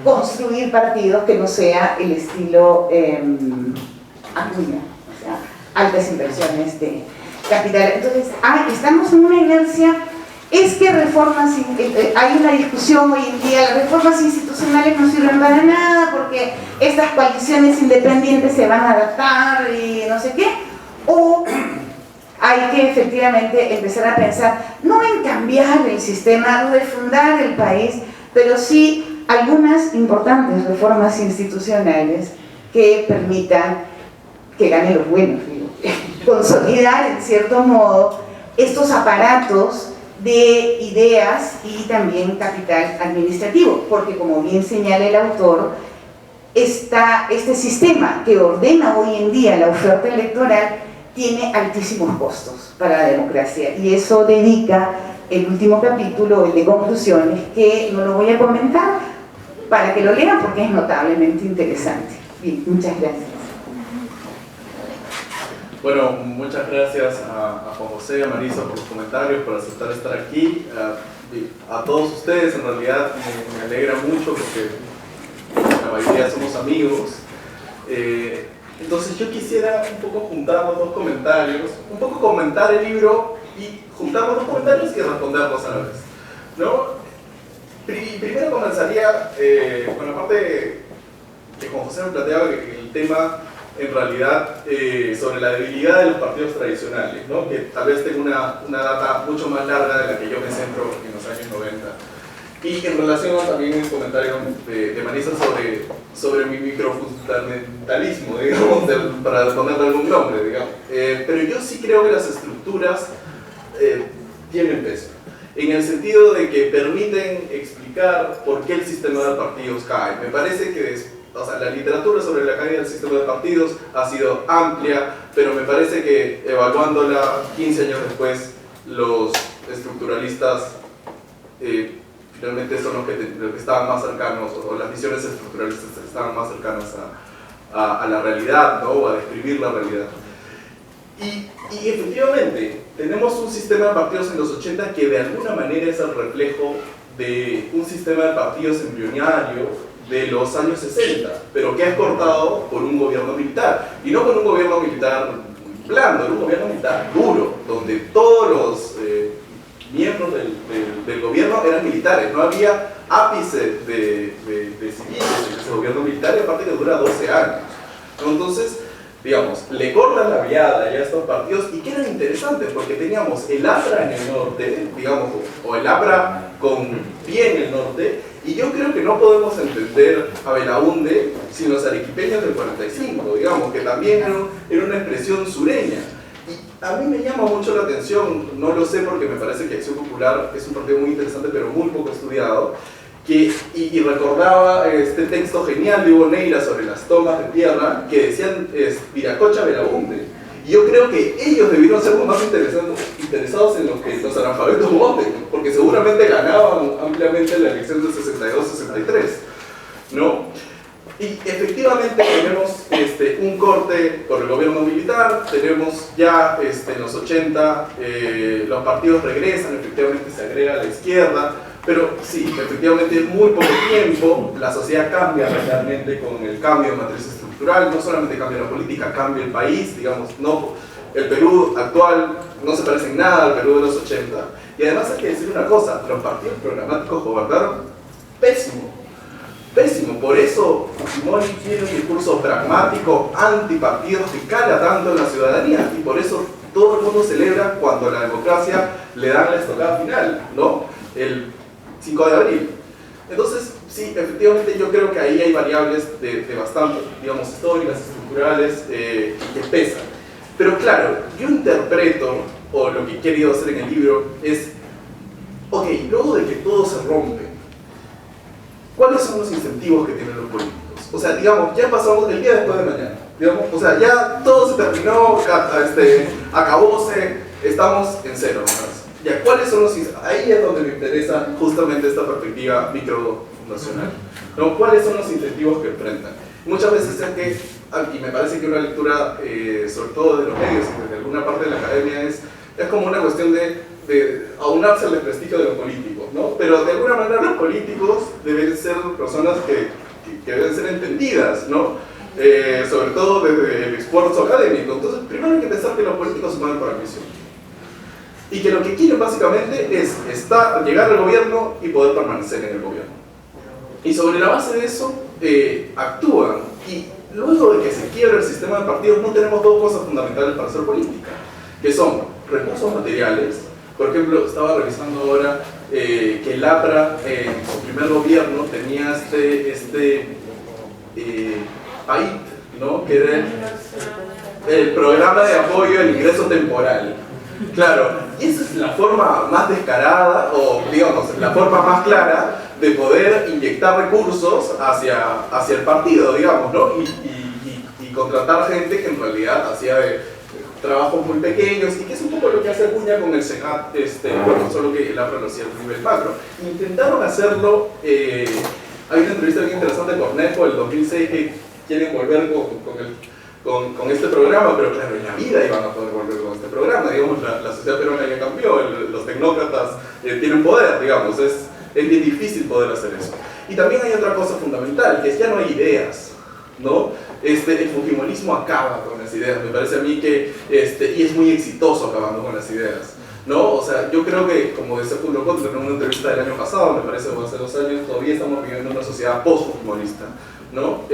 construir partidos que no sea el estilo Acuña, o sea, altas inversiones de capital. Entonces, estamos en una inercia. Es que reformas, hay una discusión hoy en día, las reformas institucionales no sirven para nada porque estas coaliciones independientes se van a adaptar y no sé qué, o hay que efectivamente empezar a pensar, no en cambiar el sistema, refundar el país, pero sí algunas importantes reformas institucionales que permitan que ganen los buenos, consolidar en cierto modo estos aparatos de ideas y también capital administrativo, porque como bien señala el autor, este sistema que ordena hoy en día la oferta electoral tiene altísimos costos para la democracia, y eso dedica el último capítulo, el de conclusiones, que no lo voy a comentar para que lo lean porque es notablemente interesante. Bien, muchas gracias. Bueno, muchas gracias a Juan José y a Marisa por los comentarios, por aceptar estar aquí. A todos ustedes, en realidad, me alegra mucho porque la mayoría somos amigos. Entonces yo quisiera un poco juntar los dos comentarios, un poco comentar el libro y juntar los dos comentarios y responderlos a la vez, ¿no? Primero comenzaría con la parte que Juan José me planteaba, que el tema en realidad sobre la debilidad de los partidos tradicionales, ¿no? Que tal vez tenga una data mucho más larga de la que yo me centro en los años 90. Y en relación también el comentario de Marisa sobre mi microfundamentalismo, digamos, para ponerle algún nombre, digamos. Pero yo sí creo que las estructuras tienen peso, en el sentido de que permiten explicar por qué el sistema de partidos cae. Me parece que la literatura sobre la caída del sistema de partidos ha sido amplia, pero me parece que evaluándola 15 años después, los estructuralistas finalmente son los que estaban más cercanos, o las visiones estructuralistas estaban más cercanas a la realidad, ¿no? O a describir la realidad. Y efectivamente, tenemos un sistema de partidos en los 80 que de alguna manera es el reflejo de un sistema de partidos embrionario de los años 60, pero que es cortado por un gobierno militar. Y no por un gobierno militar blando, era un gobierno militar duro, donde todos los miembros del gobierno eran militares. No había ápice de civiles en ese gobierno militar, y aparte que dura 12 años. Entonces, digamos, le cortan la viada ya a estos partidos, y que eran interesantes porque teníamos el APRA en el norte, digamos, o el APRA con pie en el norte, y yo creo que no podemos entender a Belaúnde sin los arequipeños del 45, digamos, que también era una expresión sureña. Y a mí me llama mucho la atención, no lo sé porque me parece que Acción Popular es un partido muy interesante pero muy poco estudiado, y recordaba este texto genial de Hugo Neira sobre las tomas de tierra que decían Viracocha Belaúnde. Y yo creo que ellos debieron ser más interesados en lo que los analfabetos voten, porque seguramente ganaban ampliamente la elección del 62-63, ¿no? Y efectivamente tenemos un corte por el gobierno militar, tenemos ya en los 80 los partidos regresan, efectivamente se agrega a la izquierda, pero sí, efectivamente en muy poco tiempo la sociedad cambia realmente con el cambio de matriz estructural. No solamente cambia la política, cambia el país, digamos, no, el Perú actual no se parece en nada al Perú de los 80. Y además hay que decir una cosa, los partidos programáticos gobernaron pésimo, pésimo. Por eso Fujimori tiene un discurso pragmático, antipartidos, que cala tanto en la ciudadanía, y por eso todo el mundo celebra cuando la democracia le dan la estocada final, ¿no? El 5 de abril. Entonces, sí, efectivamente yo creo que ahí hay variables de bastante, digamos, históricas, estructurales, que pesan. Pero claro, yo interpreto, o lo que he querido hacer en el libro, es, ok, luego de que todo se rompe, ¿cuáles son los incentivos que tienen los políticos? O sea, digamos, ya pasamos el día después de mañana, digamos, o sea, ya todo se terminó, acabóse, estamos en cero, ¿no? Ya, ¿cuáles son los incentivos? Ahí es donde me interesa justamente esta perspectiva microfundacional, ¿no? ¿Cuáles son los incentivos que enfrentan? Muchas veces es que, y me parece que una lectura, sobre todo de los medios y de alguna parte de la academia, es como una cuestión de aunarse al desprestigio de los políticos, ¿no? Pero de alguna manera los políticos deben ser personas que deben ser entendidas, ¿no? Sobre todo desde el esfuerzo académico. Entonces, primero hay que pensar que los políticos se mueven por ambición. Y que lo que quieren básicamente es llegar al gobierno y poder permanecer en el gobierno. Y sobre la base de eso, actúan. Y luego de que se quiebra el sistema de partidos, no tenemos dos cosas fundamentales para hacer política, que son recursos materiales. Por ejemplo, estaba revisando ahora que el APRA en su primer gobierno tenía PAIT, ¿no? Que era el programa de apoyo al ingreso temporal. Claro, y esa es la forma más descarada, o digamos, la forma más clara de poder inyectar recursos hacia el partido, digamos, ¿no? Y contratar gente que en realidad hacía trabajos muy pequeños, y que es un poco lo que hace Acuña con el Senat, bueno, solo que el APRA lo hacía a nivel macro. Intentaron hacerlo, hay una entrevista bien interesante de Cornejo del 2006 que quieren volver con este programa, pero claro, en la vida iban a poder volver con este programa, digamos, la sociedad peruana ya cambió, los tecnócratas tienen poder, digamos, es bien difícil poder hacer eso. Y también hay otra cosa fundamental, que es ya no hay ideas, ¿no? El fujimorismo acaba con las ideas, me parece a mí que, y es muy exitoso acabando con las ideas, ¿no? O sea, yo creo que, como decía Julio Kotler en una entrevista del año pasado, me parece, o hace 2 años, todavía estamos viviendo una sociedad post-fujimorista, ¿no?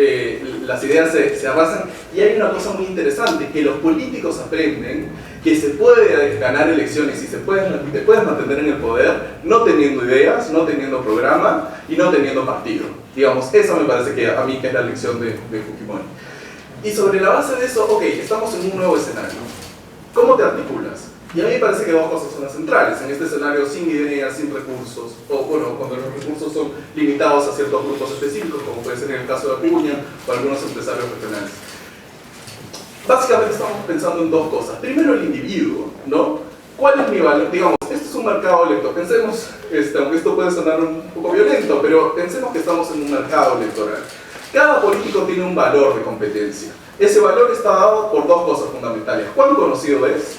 Las ideas se arrasan, y hay una cosa muy interesante, que los políticos aprenden que se puede ganar elecciones y te puedes mantener en el poder no teniendo ideas, no teniendo programa y no teniendo partido. Digamos, esa me parece que a mí que es la lección de Fujimori. Y sobre la base de eso, ok, estamos en un nuevo escenario. ¿Cómo te articulas? Y a mí me parece que 2 cosas son las centrales en este escenario: sin ideas, sin recursos, o bueno, cuando los recursos son limitados a ciertos grupos específicos, como puede ser en el caso de Acuña o algunos empresarios regionales. Básicamente estamos pensando en 2 cosas. Primero, el individuo, ¿no? ¿Cuál es mi valor? Digamos, este es un mercado electoral. Pensemos, aunque esto puede sonar un poco violento, pero pensemos que estamos en un mercado electoral. Cada político tiene un valor de competencia. Ese valor está dado por 2 cosas fundamentales: cuán conocido es,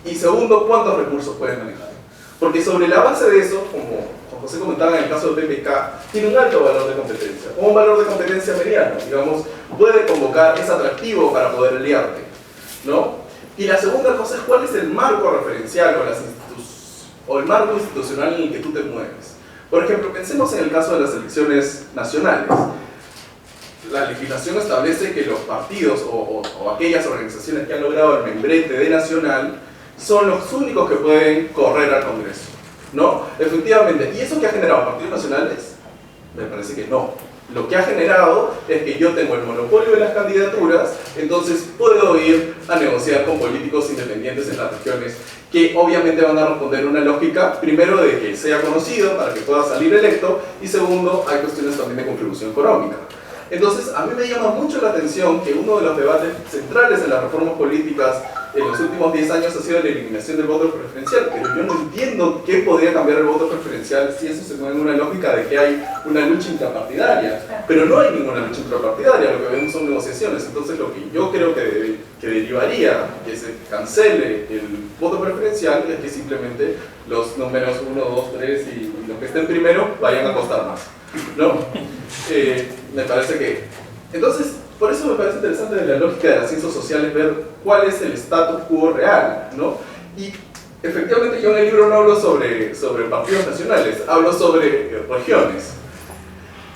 y segundo, cuántos recursos puede manejar. Porque sobre la base de eso, como Juan José comentaba en el caso de PPK, tiene un alto valor de competencia, o un valor de competencia mediano, digamos, puede convocar, es atractivo para poder aliarte, ¿no? Y la segunda cosa es cuál es el marco referencial o el marco institucional en el que tú te mueves. Por ejemplo, pensemos en el caso de las elecciones nacionales. La legislación establece que los partidos o aquellas organizaciones que han logrado el membrete de nacional son los únicos que pueden correr al Congreso, ¿no? Efectivamente. ¿Y eso qué ha generado? ¿Partidos nacionales? Me parece que no. Lo que ha generado es que yo tengo el monopolio de las candidaturas, entonces puedo ir a negociar con políticos independientes en las regiones, que obviamente van a responder una lógica, primero, de que sea conocido para que pueda salir electo, y segundo, hay cuestiones también de contribución económica. Entonces, a mí me llama mucho la atención que uno de los debates centrales en las reformas políticas en los últimos 10 años ha sido la eliminación del voto preferencial, pero yo no entiendo qué podría cambiar el voto preferencial si eso se mueve en una lógica de que hay una lucha intrapartidaria, pero no hay ninguna lucha intrapartidaria, lo que vemos son negociaciones. Entonces, lo que yo creo que derivaría que se cancele el voto preferencial es que simplemente los números 1, 2, 3 y los que estén primero vayan a costar más, ¿no? Me parece que... Entonces, por eso me parece interesante de la lógica de las ciencias sociales ver cuál es el status quo real, ¿no? Y efectivamente yo en el libro no hablo sobre partidos nacionales, hablo sobre regiones.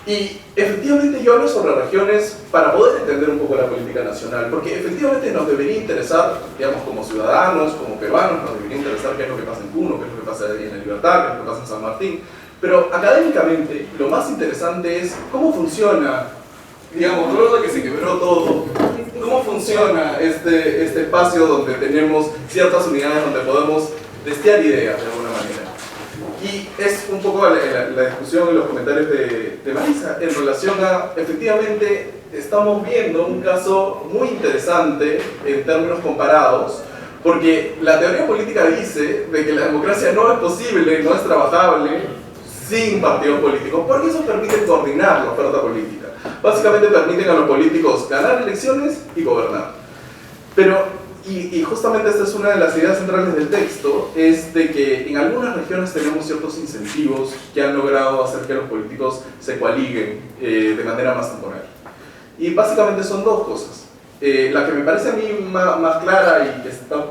Y efectivamente yo hablo sobre regiones para poder entender un poco la política nacional, porque efectivamente nos debería interesar, digamos, como ciudadanos, como peruanos, nos debería interesar qué es lo que pasa en Puno, qué es lo que pasa en La Libertad, qué es lo que pasa en San Martín, pero académicamente lo más interesante es cómo funciona, digamos, luego de que se quebró todo, cómo funciona este espacio donde tenemos ciertas unidades donde podemos testear ideas de alguna manera. Y es un poco la discusión y los comentarios de Marisa en relación a, efectivamente, estamos viendo un caso muy interesante en términos comparados, porque la teoría política dice de que la democracia no es posible, no es trabajable sin partidos políticos, porque eso permite coordinar la oferta política. Básicamente permiten a los políticos ganar elecciones y gobernar. Pero y justamente esta es una de las ideas centrales del texto, es de que en algunas regiones tenemos ciertos incentivos que han logrado hacer que los políticos se coaliguen de manera más temporal. Y básicamente son dos cosas. La que me parece a mí más clara y que se está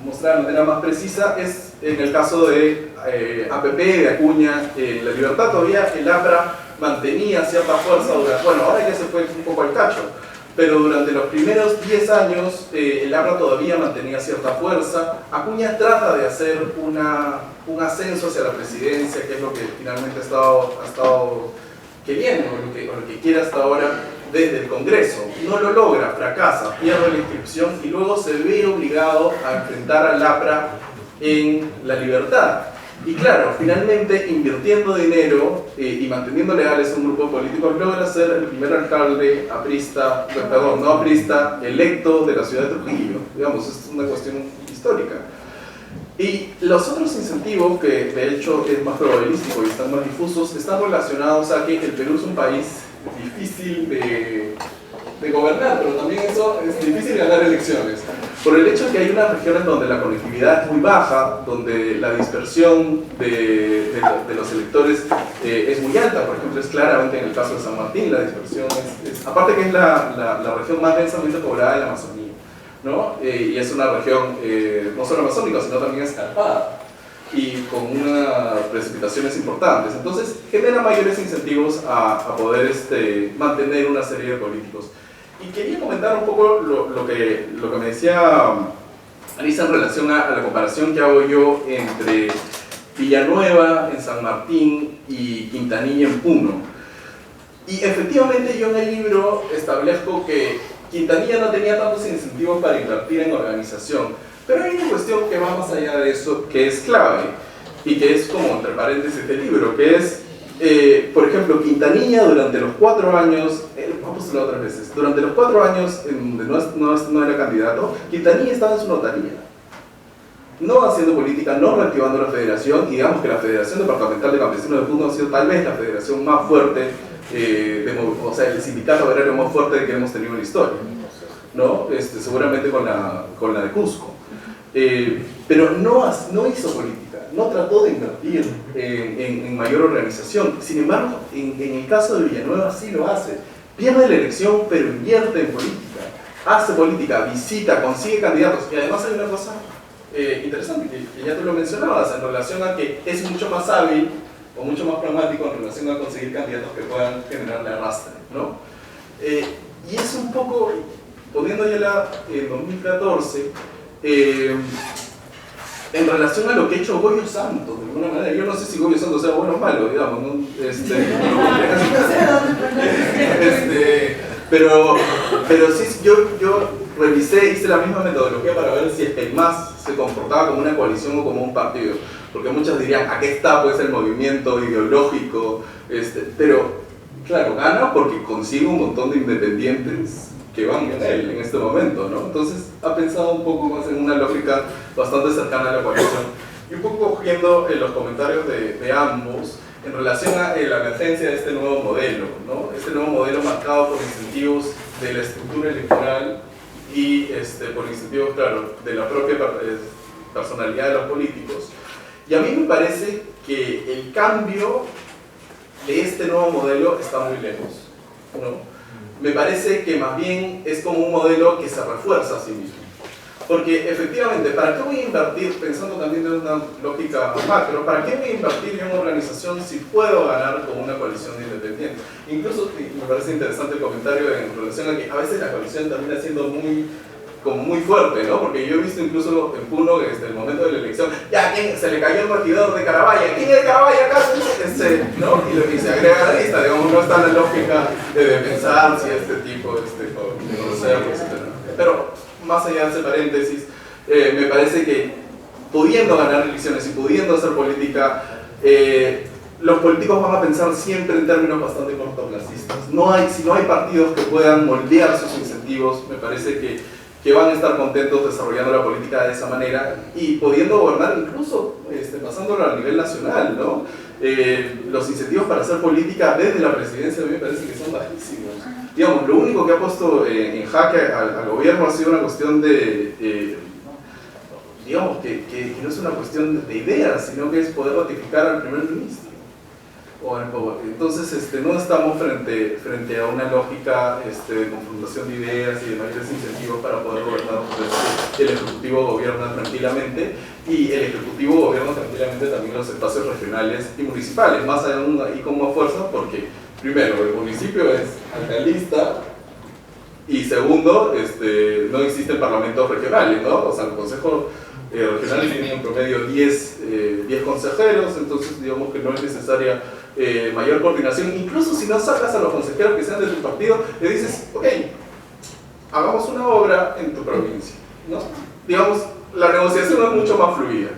mostrada de manera más precisa es en el caso de APP, de Acuña, La Libertad. Todavía el APRA mantenía cierta fuerza, bueno, ahora ya se fue un poco al cacho, pero durante los primeros 10 años el APRA todavía mantenía cierta fuerza. Acuña trata de hacer un ascenso hacia la presidencia, que es lo que finalmente ha estado queriendo, o lo que quiere hasta ahora desde el Congreso. No lo logra, fracasa, pierde la inscripción y luego se ve obligado a enfrentar al APRA en La Libertad. Y claro, finalmente invirtiendo dinero y manteniendo leales a un grupo de políticos logra ser el primer alcalde aprista, perdón, no aprista, electo de la ciudad de Trujillo. Digamos, es una cuestión histórica. Y los otros incentivos, que de hecho es más probabilístico y están más difusos, están relacionados a que el Perú es un país difícil de gobernar, pero también eso es difícil ganar elecciones. Por el hecho de que hay unas regiones donde la conectividad es muy baja, donde la dispersión de los electores es muy alta. Por ejemplo, es claramente en el caso de San Martín, la dispersión aparte que es la región más densamente poblada de la Amazonía, ¿no? Y es una región no solo amazónica, sino también escarpada y con unas precipitaciones importantes. Entonces, genera mayores incentivos a poder mantener una serie de políticos. Y quería comentar un poco lo que me decía Marisa en relación a la comparación que hago yo entre Villanueva en San Martín y Quintanilla en Puno. Y efectivamente yo en el libro establezco que Quintanilla no tenía tantos incentivos para invertir en organización, pero hay una cuestión que va más allá de eso, que es clave y que es como entre paréntesis del libro, que es por ejemplo, Quintanilla durante los 4 años, vamos a postulado 3 veces, durante los 4 años en donde no era candidato, Quintanilla estaba en su notaría, no haciendo política, no reactivando la federación, y digamos que la Federación Departamental de Campesinos de Puno ha sido tal vez la federación más fuerte, o sea, el sindicato agrario más fuerte que hemos tenido en la historia, ¿no? Seguramente con la de Cusco. Pero no hizo política, no trató de invertir en mayor organización. Sin embargo, en el caso de Villanueva sí lo hace. Pierde la elección, pero invierte en política. Hace política, visita, consigue candidatos. Y además hay una cosa interesante, que ya tú lo mencionabas, en relación a que es mucho más hábil o mucho más pragmático en relación a conseguir candidatos que puedan generarle arrastre, ¿no? Y es un poco, poniendo ya en 2014, en relación a lo que ha hecho Goyo Santos, de alguna manera. Yo no sé si Goyo Santos sea bueno o malo, digamos, ¿no? Pero sí, yo revisé, hice la misma metodología para ver si el MAS se comportaba como una coalición o como un partido, porque muchos dirían, ¿a qué está pues el movimiento ideológico? Pero claro, gana porque consigue un montón de independientes que van con él en este momento, ¿no? Entonces ha pensado un poco más en una lógica bastante cercana a la coalición. Y un poco cogiendo los comentarios de ambos en relación a la emergencia de este nuevo modelo, ¿no? Este nuevo modelo marcado por incentivos de la estructura electoral y por incentivos, claro, de la propia personalidad de los políticos. Y a mí me parece que el cambio de este nuevo modelo está muy lejos, ¿no? Me parece que más bien es como un modelo que se refuerza a sí mismo. Porque efectivamente, ¿para qué voy a invertir, pensando también de una lógica macro, ¿para qué voy a invertir en una organización si puedo ganar con una coalición de independientes? Incluso me parece interesante el comentario en relación a que a veces la coalición termina siendo muy fuerte, ¿no? Porque yo he visto incluso en Puno, desde el momento de la elección, ya, ¿quién? Se le cayó el regidor de Carabaya, ¿quién es de Carabaya acá? ¿No? Y se agrega a la lista, digamos, no está la lógica de pensar si este tipo, conocerlo, etc. Pero, más allá de ese paréntesis, me parece que pudiendo ganar elecciones y pudiendo hacer política, los políticos van a pensar siempre en términos bastante cortoplacistas. Si no hay partidos que puedan moldear sus incentivos, me parece que van a estar contentos desarrollando la política de esa manera y pudiendo gobernar incluso pasándolo a nivel nacional, ¿no? Los incentivos para hacer política desde la presidencia a mí me parece que son bajísimos. Digamos, lo único que ha puesto en jaque al gobierno ha sido una cuestión de, digamos, que no es una cuestión de ideas, sino que es poder ratificar al primer ministro. Entonces, no estamos frente a una lógica de confrontación de ideas y de mayores incentivos para poder gobernar. El Ejecutivo gobierna tranquilamente y el Ejecutivo gobierna tranquilamente también los espacios regionales y municipales, más aún ahí con más fuerza, porque primero, el municipio es alcaldista y segundo, no existen parlamentos regionales, ¿no? O sea, el Consejo Regional tiene en promedio 10 consejeros, entonces digamos que no es necesaria mayor coordinación. Incluso si no sacas a los consejeros que sean de tu partido, le dices, ok, hagamos una obra en tu provincia, ¿no? Digamos, la negociación es mucho más fluida.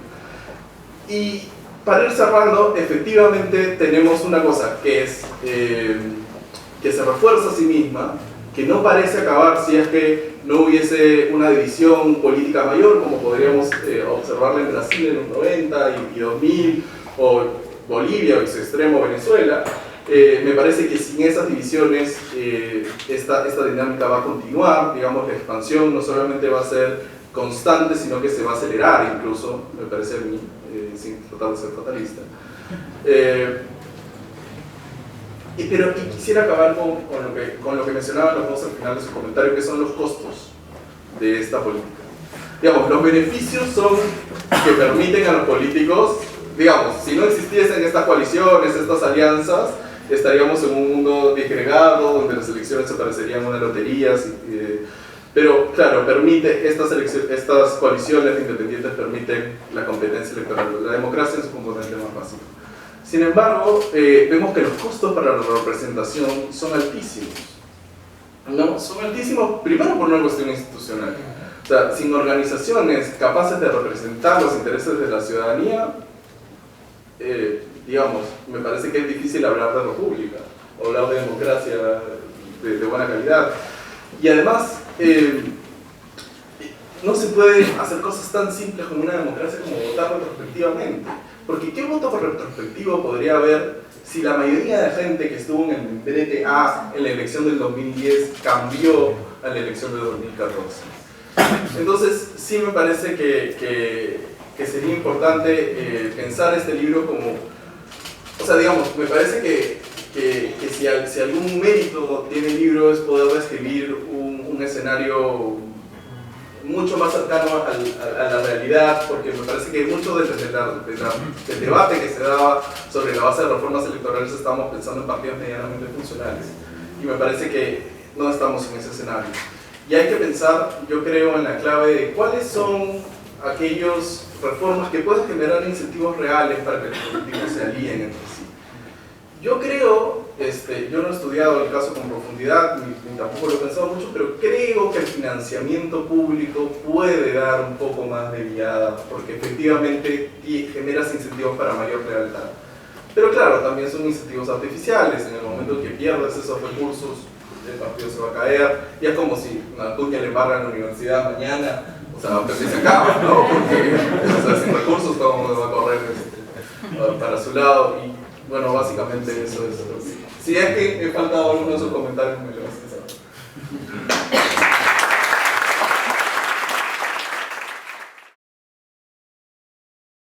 Y para ir cerrando, efectivamente tenemos una cosa que es que se refuerza a sí misma, que no parece acabar si es que no hubiese una división política mayor, como podríamos observarla en Brasil en los 90 y 2000, o Bolivia o su extremo Venezuela. Me parece que sin esas divisiones esta dinámica va a continuar, digamos, la expansión no solamente va a ser constante, sino que se va a acelerar incluso, me parece a mí, sin tratar de ser fatalista. Y quisiera acabar con lo que mencionaban los dos al final de su comentario, que son los costos de esta política. Digamos, los beneficios son que permiten a los políticos, digamos, si no existiesen estas coaliciones, estas alianzas, estaríamos en un mundo disgregado, donde las elecciones se parecerían a una lotería, pero claro, permite estas coaliciones de independientes permiten la competencia electoral, la democracia en su componente más básico. Sin embargo, vemos que los costos para la representación son altísimos. ¿No? Son altísimos, primero por una cuestión institucional. O sea, sin organizaciones capaces de representar los intereses de la ciudadanía, digamos, me parece que es difícil hablar de república, o hablar de democracia de buena calidad. Y además, no se puede hacer cosas tan simples como una democracia como votar retrospectivamente. Porque ¿qué voto retrospectivo podría haber si la mayoría de gente que estuvo en el membrete A en la elección del 2010 cambió a la elección del 2014? Entonces, sí me parece que sería importante pensar este libro como... O sea, digamos, me parece que si algún mérito tiene el libro es poder describir un escenario mucho más cercano a la realidad, porque me parece que mucho del debate que se daba sobre la base de reformas electorales estábamos pensando en partidos medianamente funcionales, y me parece que no estamos en ese escenario. Y hay que pensar, yo creo, en la clave de cuáles son aquellas reformas que pueden generar incentivos reales para que los políticos se alíen entre sí. Yo creo, yo no he estudiado el caso con profundidad, ni tampoco lo he pensado mucho, pero creo que el financiamiento público puede dar un poco más de viada, porque efectivamente generas incentivos para mayor lealtad. Pero claro, también son incentivos artificiales. En el momento que pierdes esos recursos, el partido se va a caer, y es como si a Tuña le embargan la universidad mañana, o sea, aunque se acaba, ¿no? Porque o sea, sin recursos todo el mundo va a correr para su lado. Y bueno, básicamente eso es. Si es que he faltado alguno de sus comentarios, me lo vas a saber.